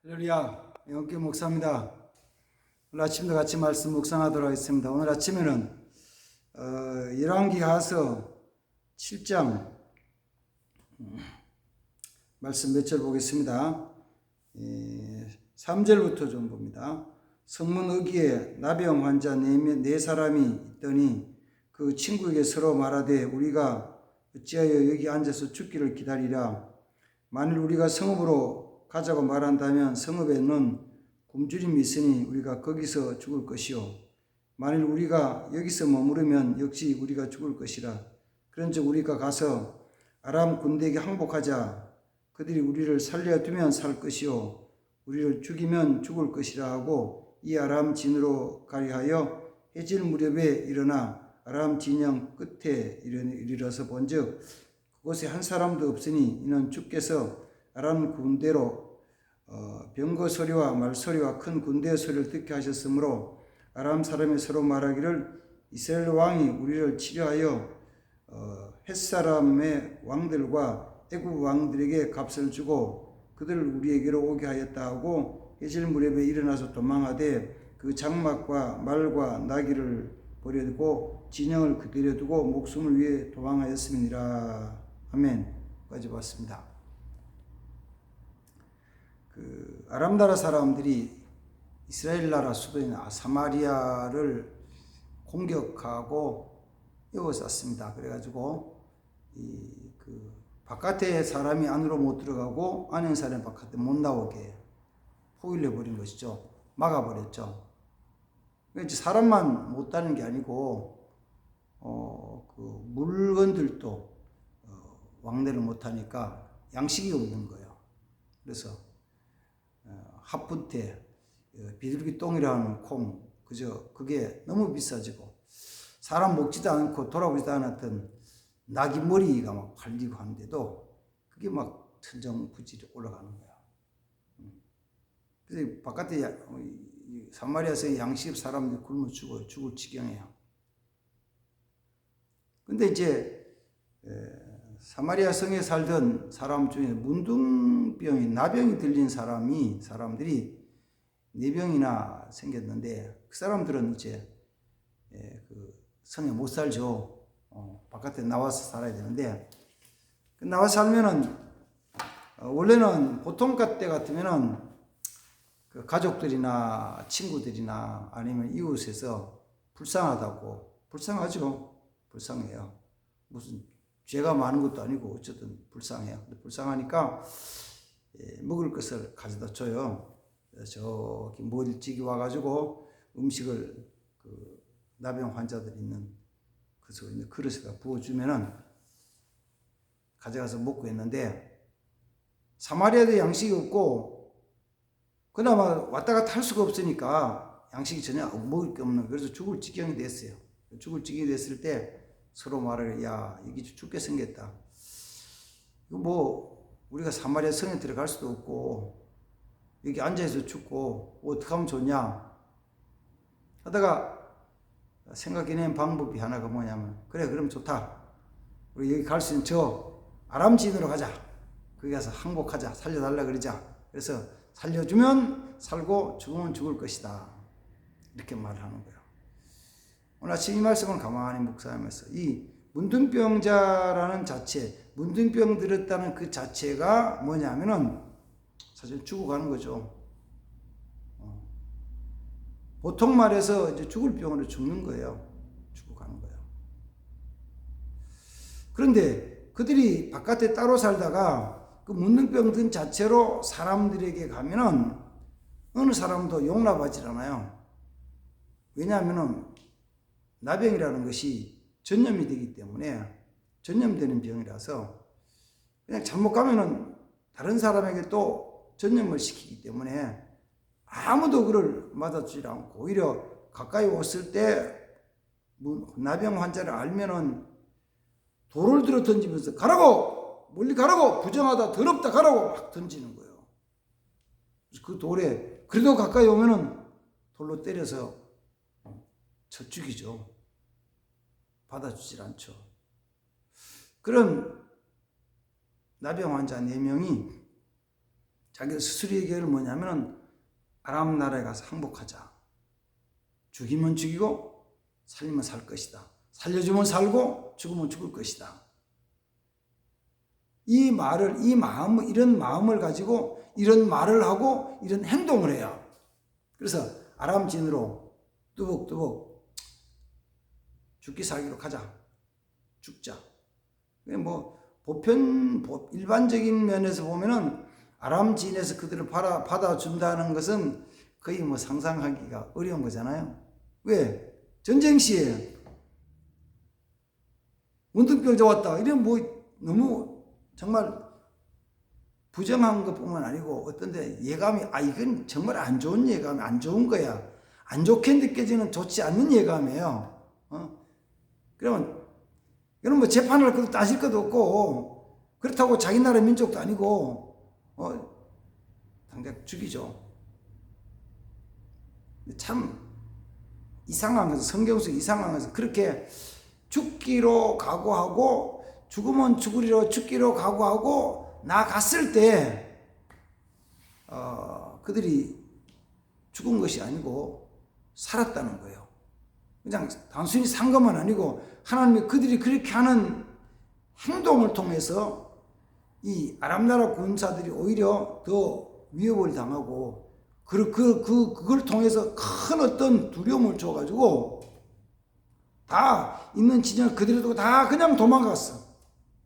할렐루야, 영계 목사입니다. 오늘 아침도 같이 말씀 묵상하도록 하겠습니다. 오늘 아침에는 열왕기하서 7장 말씀 몇 절 보겠습니다. 3절부터 좀 봅니다. 성문 어귀에 나병 환자 네 사람이 있더니 그 친구에게 서로 말하되 우리가 어찌하여 여기 앉아서 죽기를 기다리랴. 만일 우리가 성읍으로 가자고 말한다면 성읍에는 굶주림이 있으니 우리가 거기서 죽을 것이요 만일 우리가 여기서 머무르면 역시 우리가 죽을 것이라. 그런즉 우리가 가서 아람 군대에게 항복하자. 그들이 우리를 살려두면 살 것이요 우리를 죽이면 죽을 것이라 하고 이 아람 진으로 가리하여 해질 무렵에 일어나 아람 진영 끝에 이르러서 본즉 그곳에 한 사람도 없으니 이는 주께서 아람 군대로 병거 소리와 말소리와 큰 군대의 소리를 듣게 하셨으므로 아람 사람이 서로 말하기를 이스라엘 왕이 우리를 치려하여 헷사람의 왕들과 애굽 왕들에게 값을 주고 그들을 우리에게로 오게 하였다 하고 해질 무렵에 일어나서 도망하되 그 장막과 말과 나귀를 버려두고 진영을 그대로 두고 목숨을 위해 도망하였음이니라. 아멘. 까지 봤습니다. 아람 나라 사람들이 이스라엘 나라 수도인 사마리아를 공격하고 에워쌌습니다. 그래가지고 바깥에 사람이 안으로 못 들어가고 안에 있는 사람이 바깥에 못 나오게 포위해 버린 것이죠. 막아버렸죠. 그러니까 사람만 못 다는 게 아니고 물건들도 왕래를 못하니까 양식이 없는 거예요. 그래서 하프테 비둘기 똥이라는 콩 그게 너무 비싸지고 사람 먹지도 않고 돌아보지도 않았던 나귀 머리가 막 팔리고 하는데도 그게 막 천정부지로 올라가는 거야. 그래서 바깥에 사마리아에서 양식 사람들이 굶어 죽을 지경이에요. 근데 이제 사마리아 성에 살던 사람 중에 문둥병이 나병이 들린 사람들이 4병이나 생겼는데 그 사람들은 이제 그 성에 못 살죠. 바깥에 나와서 살아야 되는데 나와서 살면은 원래는 보통 때 같으면은 그 가족들이나 친구들이나 아니면 이웃에서 불쌍하죠. 불쌍해요. 무슨 죄가 많은 것도 아니고 어쨌든 불쌍해요. 불쌍하니까 먹을 것을 가져다 줘요. 저기 멀찍이 와가지고 음식을 그 나병 환자들이 있는 그릇에다 부어주면은 가져가서 먹고 있는데 사마리아도 양식이 없고 그나마 왔다 갔다 할 수가 없으니까 양식이 전혀 먹을 게 없는 그래서 죽을 지경이 됐어요. 죽을 지경이 됐을 때 서로 말을 야 이게 죽게 생겼다. 이거 뭐 우리가 사마리아 성에 들어갈 수도 없고 여기 앉아서 죽고 뭐 어떻게 하면 좋냐 하다가 생각해낸 방법이 하나가 뭐냐면 그래 그럼 좋다. 우리 여기 갈 수 있는 저 아람진으로 가자. 거기 가서 항복하자. 살려달라 그러자. 그래서 살려주면 살고 죽으면 죽을 것이다. 이렇게 말하는 거예요. 오늘 아침 이 말씀을 가만히 묵상하면서 이 문둥병자라는 자체, 문둥병 들었다는 그 자체가 뭐냐면은 사실 죽어가는 거죠. 보통 말해서 이제 죽을 병으로 죽는 거예요. 죽어가는 거예요. 그런데 그들이 바깥에 따로 살다가 그 문둥병 든 자체로 사람들에게 가면은 어느 사람도 용납하지 않아요. 왜냐하면은 나병이라는 것이 전염이 되기 때문에 전염되는 병이라서 그냥 잘못 가면은 다른 사람에게 또 전염을 시키기 때문에 아무도 그를 맞아주지 않고 오히려 가까이 왔을 때 나병 환자를 알면은 돌을 들어 던지면서 가라고 멀리 가라고 부정하다 더럽다 가라고 막 던지는 거예요. 그 돌에 그래도 가까이 오면은 돌로 때려서 쳐 죽이죠. 받아주질 않죠. 그런 나병 환자 4명이 자기 스스로의 계획을 뭐냐면은 아람 나라에 가서 항복하자. 죽이면 죽이고 살리면 살 것이다. 살려주면 살고 죽으면 죽을 것이다. 이 마음을, 이런 마음을 가지고 이런 말을 하고 이런 행동을 해요. 그래서 아람진으로 뚜벅뚜벅 죽기 살기로 가자. 죽자. 일반적인 면에서 보면은 아람지인에서 그들을 받아준다는 것은 거의 상상하기가 어려운 거잖아요. 왜? 전쟁 시에 문둥병자 왔다. 이런 너무 정말 부정한 것뿐만 아니고 어떤데 예감이 이건 정말 안 좋은 예감이 안 좋은 거야. 안 좋게 느껴지는 좋지 않는 예감이에요. 그러면 이건 재판할 것도 따질 것도 없고 그렇다고 자기 나라 민족도 아니고 당장 죽이죠. 참 이상한 것은 성경 속 이상한 것은 그렇게 죽기로 각오하고 죽으면 죽기로 각오하고 나갔을 때 그들이 죽은 것이 아니고 살았다는 거예요. 그냥 단순히 산 것만 아니고 하나님이 그들이 그렇게 하는 행동을 통해서 이 아람나라 군사들이 오히려 더 위협을 당하고 그걸 통해서 큰 어떤 두려움을 줘가지고 다 있는 진영 그들이 다 그냥 도망갔어.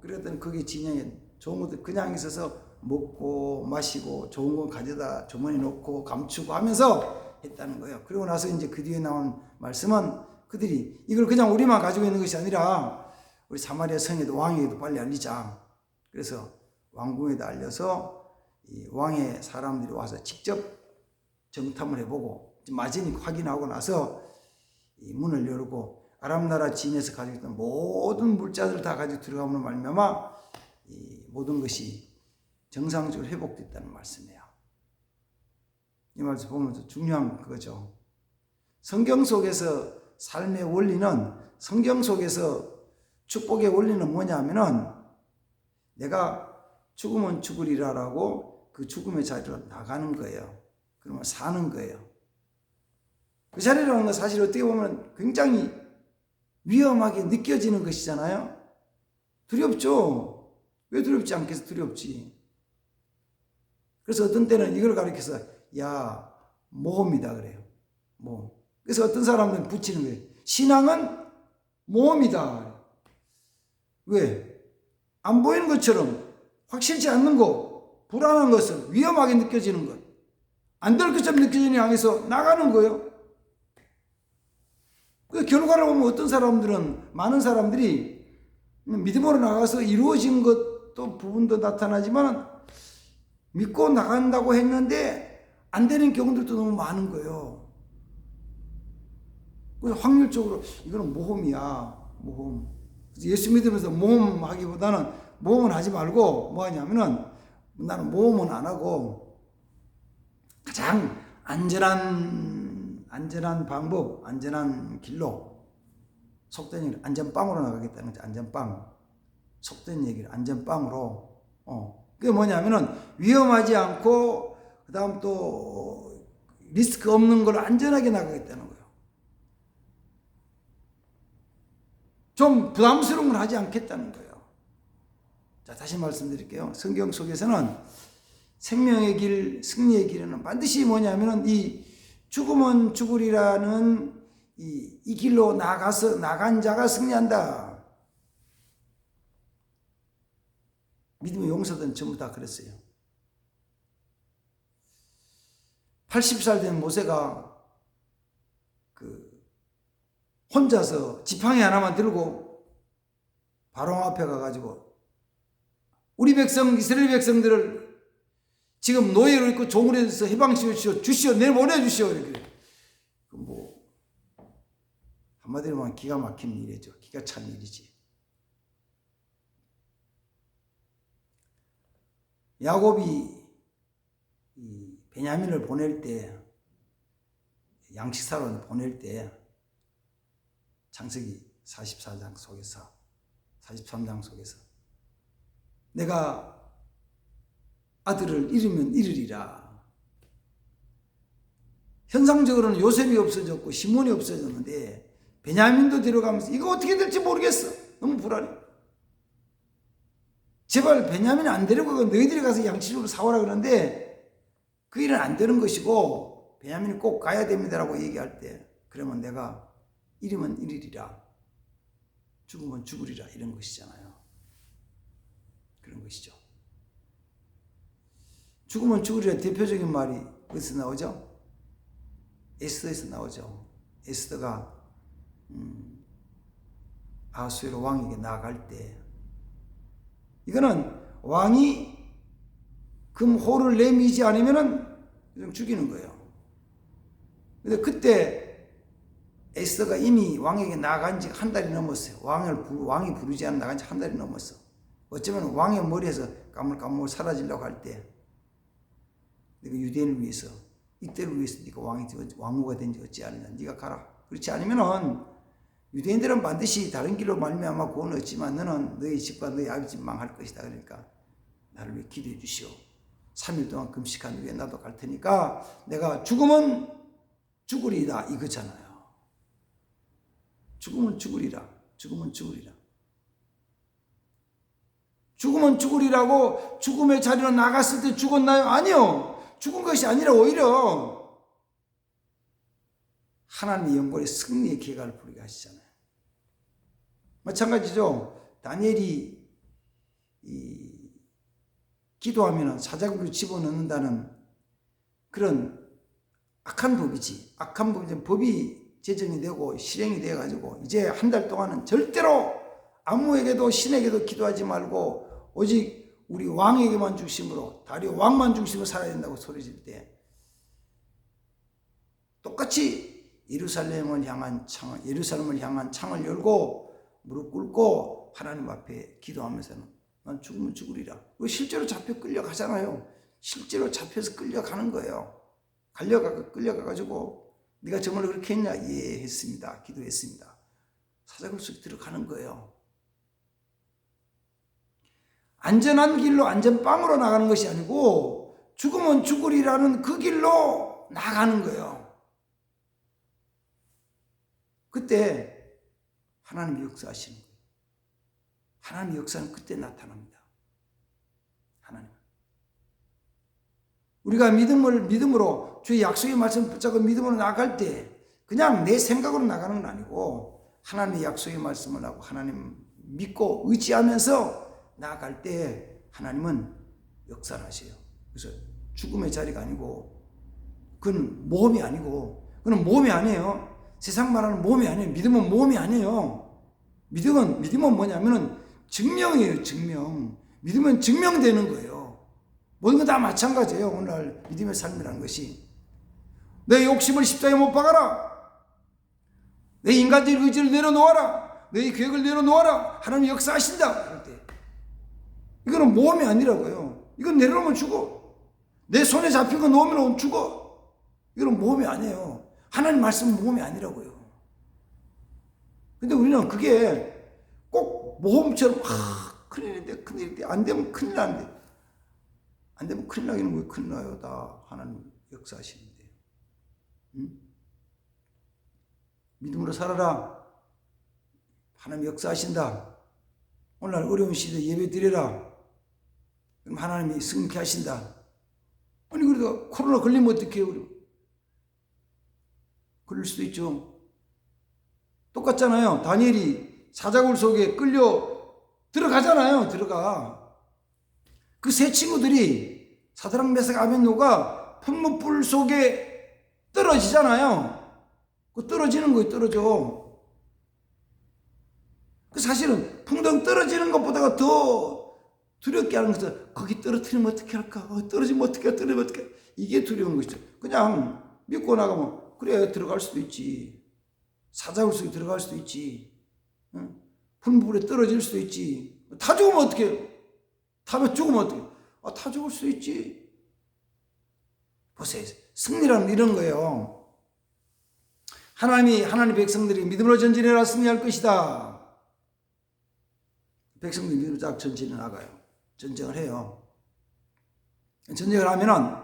그랬더니 거기 진영에 좋은 것들 그냥 있어서 먹고 마시고 좋은 거 가져다 주머니 놓고 감추고 하면서 했다는 거예요. 그리고 나서 이제 그 뒤에 나온 말씀은 그들이 이걸 그냥 우리만 가지고 있는 것이 아니라 우리 사마리아 성에도 왕에게도 빨리 알리자. 그래서 왕궁에다 알려서 이 왕의 사람들이 와서 직접 정탐을 해보고 마지막 확인하고 나서 이 문을 열고 아람나라 진에서 가지고 있던 모든 물자들을 다 가지고 들어가면 말미암아 이 모든 것이 정상적으로 회복됐다는 말씀이에요. 이 말씀 보면서 중요한 그거죠. 성경 속에서 삶의 원리는 성경 속에서 축복의 원리는 뭐냐면은 내가 죽으면 죽으리라라고 그 죽음의 자리로 나가는 거예요. 그러면 사는 거예요. 그 자리라는 건 사실 어떻게 보면 굉장히 위험하게 느껴지는 것이잖아요. 두렵죠. 왜 두렵지 않겠어? 두렵지. 그래서 어떤 때는 이걸 가리켜서 모험이다 그래요. 모험. 그래서 어떤 사람들은 붙이는 거예요. 신앙은 모험이다. 왜? 안 보이는 것처럼 확실치 않는 거, 불안한 것을 위험하게 느껴지는 것, 안 될 것처럼 느껴지는 향해서 나가는 거예요. 그 결과를 보면 어떤 사람들은, 많은 사람들이 믿음으로 나가서 이루어진 것도 부분도 나타나지만 믿고 나간다고 했는데 안 되는 경우들도 너무 많은 거예요. 그래서 확률적으로 이거는 모험이야. 모험. 예수 믿으면서 모험하기보다는 모험은 하지 말고 뭐 하냐면은 나는 모험은 안 하고 가장 안전한 방법, 안전한 길로 속된 얘기를 안전빵으로 나가겠다는 거죠. 안전빵. 속된 얘기를 안전빵으로. 그게 뭐냐면은 위험하지 않고 그다음 또 리스크 없는 걸 안전하게 나가겠다는 거예요. 좀 부담스러운 걸 하지 않겠다는 거예요. 자, 다시 말씀드릴게요. 성경 속에서는 생명의 길, 승리의 길에는 반드시 뭐냐면은 이 죽으면 죽으리라는 이 길로 나간 자가 승리한다. 믿음의 용사들은 전부 다 그랬어요. 80살 된 모세가 혼자서 지팡이 하나만 들고 바로 앞에 가가지고 우리 백성 이스라엘 백성들을 지금 노예로 있고 종으로 해서 해방시켜 주시오 내보내주시오 이렇게 한마디로 말하면 기가 막힌 일이죠. 기가 찬 일이지. 야곱이 이 베냐민을 보낼 때 양식사로 보낼 때 창세기 44장 속에서 43장 속에서 내가 아들을 잃으면 잃으리라. 현상적으로는 요셉이 없어졌고 시몬이 없어졌는데 베냐민도 데려가면서 이거 어떻게 될지 모르겠어. 너무 불안해. 제발 베냐민을 안 데리고 너희들이 가서 양치질로 사오라 그러는데 그 일은 안 되는 것이고 베냐민이 꼭 가야 됩니다라고 얘기할 때 그러면 내가 잃으면 잃으리라. 죽으면 죽으리라. 이런 것이잖아요. 그런 것이죠. 죽으면 죽으리라 대표적인 말이 어디서 나오죠? 에스더에서 나오죠. 에스더가 아하수에로 왕에게 나아갈 때 이거는 왕이 금호를 내미지 않으면은 죽이는 거예요. 근데 그때 에스더가 이미 왕에게 나아간 지 한 달이 넘었어요. 왕이 부르지 않아 나간 지 한 달이 넘었어. 어쩌면 왕의 머리에서 까물까물 사라지려고 할 때 네가 유대인을 위해서 이때를 위해서 네가 왕후가 된지 어찌 아느냐. 네가 가라. 그렇지 않으면은 유대인들은 반드시 다른 길로 말미암아 구원을 얻지만 너는 너희 집과 너희 아버지 집 망할 것이다. 그러니까 나를 위해 기도해 주시오. 3일 동안 금식한 후에 나도 갈 테니까 내가 죽으면 죽으리다 이거잖아요. 죽으면 죽으리라. 죽으면 죽으리라. 죽으면 죽으리라고 죽음의 자리로 나갔을 때 죽었나요? 아니요. 죽은 것이 아니라 오히려 하나님의 영광의 승리의 기회를 부르게 하시잖아요. 마찬가지죠. 다니엘이 기도하면 사자굴로 집어넣는다는 그런 악한 법이지. 악한 법이 제정이 되고 실행이 되어가지고 이제 한 달 동안은 절대로 아무에게도 신에게도 기도하지 말고 오직 우리 왕에게만 중심으로 다리오 왕만 중심으로 살아야 된다고 소리질 때 똑같이 예루살렘을 향한 창을 열고 무릎 꿇고 하나님 앞에 기도하면서는 난 죽으면 죽으리라. 그리고 실제로 잡혀 끌려가잖아요. 실제로 잡혀서 끌려가는 거예요. 끌려가가지고 네가 정말 그렇게 했냐? 예, 했습니다. 기도했습니다. 사자굴 속에 들어가는 거예요. 안전한 길로 안전빵으로 나가는 것이 아니고 죽으면 죽으리라는 그 길로 나가는 거예요. 그때 하나님이 역사하시는 거예요. 하나님의 역사는 그때 나타납니다. 하나님. 우리가 믿음으로 주의 약속의 말씀을 붙잡고 믿음으로 나갈 때 그냥 내 생각으로 나가는 건 아니고 하나님의 약속의 말씀을 하고 하나님 믿고 의지하면서 나아갈 때 하나님은 역사를 하세요. 그래서 죽음의 자리가 아니고 그건 몸이 아니고 그건 몸이 아니에요. 세상 말하는 몸이 아니에요. 믿음은 몸이 아니에요. 믿음은 뭐냐면은 증명이에요. 증명. 믿으면 증명되는 거예요. 모든 건 다 마찬가지예요. 오늘날 믿음의 삶이라는 것이 내 욕심을 십자가에 못 박아라. 내 인간적인 의지를 내려놓아라. 너희 계획을 내려놓아라. 하나님 역사하신다. 그럴 때 이거는 모험이 아니라고요. 이건 내려놓으면 죽어. 내 손에 잡힌 거 놓으면 죽어. 이거는 모험이 아니에요. 하나님 말씀은 모험이 아니라고요. 근데 우리는 그게 꼭 모험처럼 큰일인데 안 되면 큰일 나는데 안 되면 큰일 나기는 왜 큰일 나요. 다 하나님 역사하시는데. 믿음으로 살아라. 하나님 역사하신다. 오늘날 어려운 시대에 예배 드려라. 그럼 하나님이 승리케 하신다. 아니 그래도 코로나 걸리면 어떡해요? 우리? 걸릴 수도 있죠. 똑같잖아요. 다니엘이 사자굴 속에 끌려 들어가잖아요. 들어가. 그 세 친구들이 사드락 메삭 아벳노가 풀무불 속에 떨어지잖아요. 그 떨어지는 거예요. 떨어져. 그 사실은 풍덩 떨어지는 것보다가 더 두렵게 하는 것은 거기 떨어뜨리면 어떻게 할까? 떨어지면 어떻게 해? 떨어지면 어떻게 해? 이게 두려운 것이죠. 그냥 믿고 나가면 그래 들어갈 수도 있지. 사자굴 속에 들어갈 수도 있지. 풀무불에 떨어질 수도 있지. 다 죽으면 어떻게 해요? 다 죽으면 어떻게 해요? 다 죽을 수 있지. 보세요. 승리란 이런 거예요. 하나님 백성들이 믿음으로 전진해라 승리할 것이다. 백성들이 믿음으로 딱 전진해 나가요. 전쟁을 해요. 전쟁을 하면은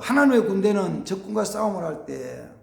하나님의 군대는 적군과 싸움을 할 때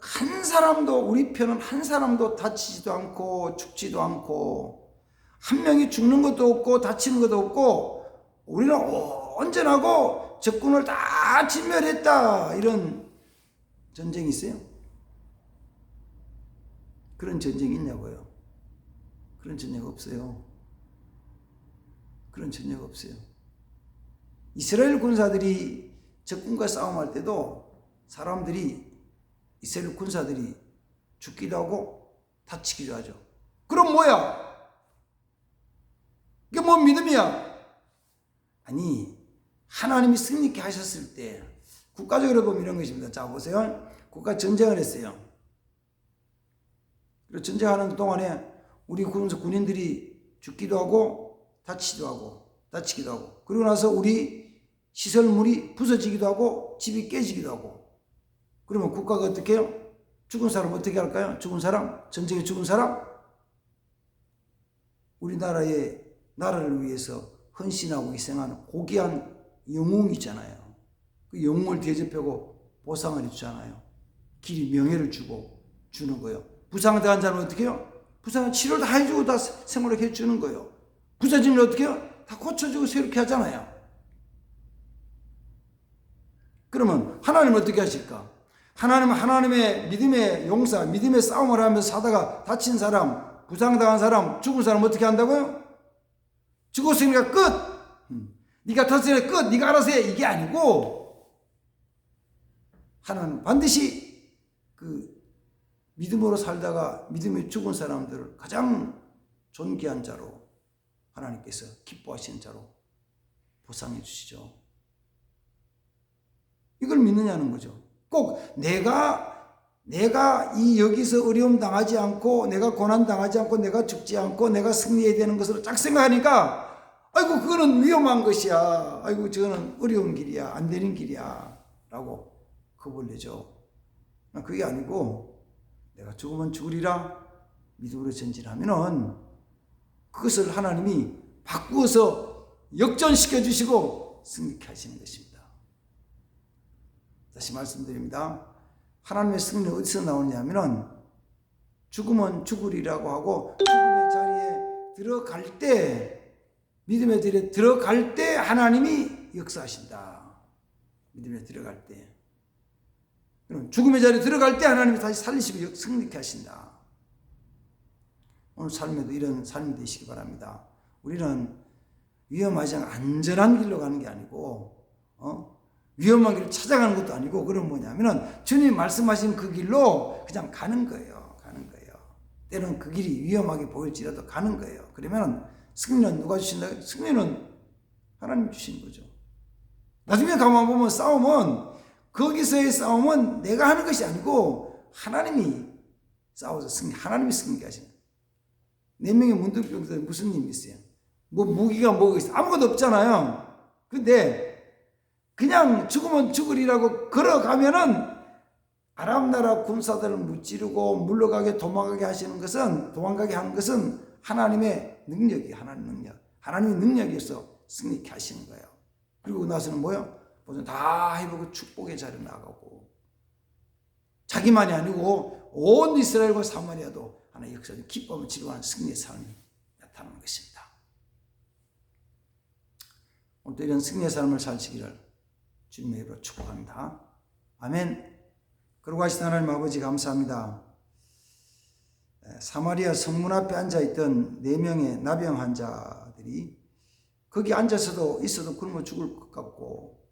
한 사람도, 우리 편은 한 사람도 다치지도 않고 죽지도 않고 한 명이 죽는 것도 없고 다치는 것도 없고 우리는 온전하고 적군을 다 진멸했다, 이런 전쟁이 있어요? 그런 전쟁이 있냐고요? 그런 전쟁 없어요. 그런 전쟁 없어요. 이스라엘 군사들이 적군과 싸움할 때도 이스라엘 군사들이 죽기도 하고 다치기도 하죠. 그럼 뭐야? 이게 뭔 믿음이야? 아니, 하나님이 승리케 하셨을 때 국가적으로 보면 이런 것입니다. 자, 보세요. 국가 전쟁을 했어요. 그리고 전쟁하는 동안에 우리 군인들이 죽기도 하고 다치기도 하고, 그리고 나서 우리 시설물이 부서지기도 하고 집이 깨지기도 하고, 그러면 국가가 어떻게 해요? 죽은 사람 어떻게 할까요? 죽은 사람, 전쟁에 죽은 사람, 우리나라의 나라를 위해서 헌신하고 희생하는 고귀한 영웅이잖아요. 그 영웅을 대접하고 보상을 해주잖아요. 길이 명예를 주는 거예요. 부상당한 사람은 어떻게 해요? 부상은 치료를 다 해주고 다 생활을 해주는 거예요. 부서지면 어떻게 해요? 다 고쳐주고 새롭게 하잖아요. 그러면 하나님은 어떻게 하실까? 하나님은 하나님의 믿음의 용사, 믿음의 싸움을 하면서 사다가 다친 사람, 부상당한 사람, 죽은 사람 어떻게 한다고요? 죽었으니까 끝! 네가 터뜨려 끝! 네가 알아서 해! 이게 아니고, 하나님 반드시 그 믿음으로 살다가 믿음에 죽은 사람들을 가장 존귀한 자로 하나님께서 기뻐하시는 자로 보상해 주시죠. 이걸 믿느냐는 거죠. 꼭 내가 여기서 어려움 당하지 않고, 내가 고난 당하지 않고, 내가 죽지 않고, 내가 승리해야 되는 것으로 딱 생각하니까, 아이고 그거는 위험한 것이야, 아이고 저거는 어려운 길이야, 안 되는 길이야 라고 겁을 내죠. 그게 아니고, 내가 죽으면 죽으리라 믿음으로 전진하면은 그것을 하나님이 바꾸어서 역전시켜 주시고 승리케 하시는 것입니다. 다시 말씀드립니다. 하나님의 승리는 어디서 나오냐면은 죽으면 죽으리라고 하고, 죽음의 자리에 들어갈 때, 믿음의 자리에 들어갈 때 하나님이 역사하신다. 믿음에 들어갈 때. 그럼 죽음의 자리에 들어갈 때 하나님이 다시 살리시고 승리케 하신다. 오늘 삶에도 이런 삶이 되시기 바랍니다. 우리는 위험하지 않은 안전한 길로 가는 게 아니고, 위험한 길을 찾아가는 것도 아니고, 그럼 뭐냐면은 주님 말씀하신 그 길로 그냥 가는 거예요. 때로는 그 길이 위험하게 보일지라도 가는 거예요. 그러면 승리는 누가 주신다? 승리는 하나님이 주신 거죠. 나중에 가만 보면 싸움은, 거기서의 싸움은 내가 하는 것이 아니고 하나님이 싸워서 하나님이 승리하게 하시는 거예요. 4명의 문둥병들 무슨 힘이 있어요? 뭐 무기가 뭐가 있어요? 아무것도 없잖아요. 근데 그냥 죽으면 죽으리라고 걸어가면은 아람 나라 군사들을 무찌르고 물러가게 도망가게 하는 것은 하나님의 능력이에요. 하나님의 능력에서 승리케 하시는 거예요. 그리고 나서는 뭐요? 모두 다 해보고 축복의 자리로 나가고, 자기만이 아니고 온 이스라엘과 사마리아도 하나의 역사적 기쁨을 지루하는 승리의 삶이 나타나는 것입니다. 오늘도 이런 승리의 삶을 살시기를 주님의 이름으로 축복합니다. 아멘. 그러고 하신 하나님 아버지 감사합니다. 사마리아 성문 앞에 앉아있던 4명의 나병 환자들이 거기 앉아서도 있어도 굶어 죽을 것 같고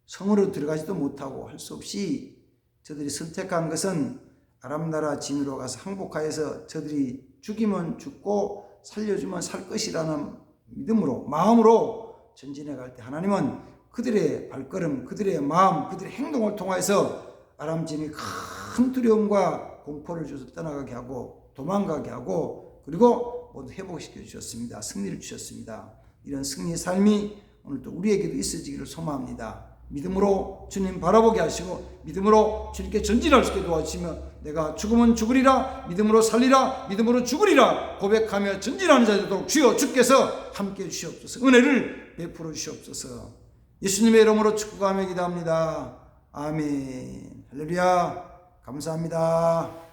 성으로 들어가지도 못하고 할 수 없이 저들이 선택한 것은 아람 나라 진으로 가서 항복하여서 저들이 죽이면 죽고 살려주면 살 것이라는 믿음으로, 마음으로 전진해 갈 때 하나님은 그들의 발걸음, 그들의 마음, 그들의 행동을 통해서 아람 진이 큰 두려움과 공포를 줘서 떠나가게 하고 도망가게 하고, 그리고 모두 회복시켜 주셨습니다. 승리를 주셨습니다. 이런 승리의 삶이 오늘도 우리에게도 있어지기를 소망합니다. 믿음으로 주님 바라보게 하시고 믿음으로 주님께 전진할 수 있게 도와주시며, 내가 죽으면 죽으리라, 믿음으로 살리라, 믿음으로 죽으리라 고백하며 전진하는 자 되도록 주여 주께서 함께해 주시옵소서. 은혜를 베풀어 주시옵소서. 예수님의 이름으로 축복하며 기도합니다. 아멘. 할렐루야. 감사합니다.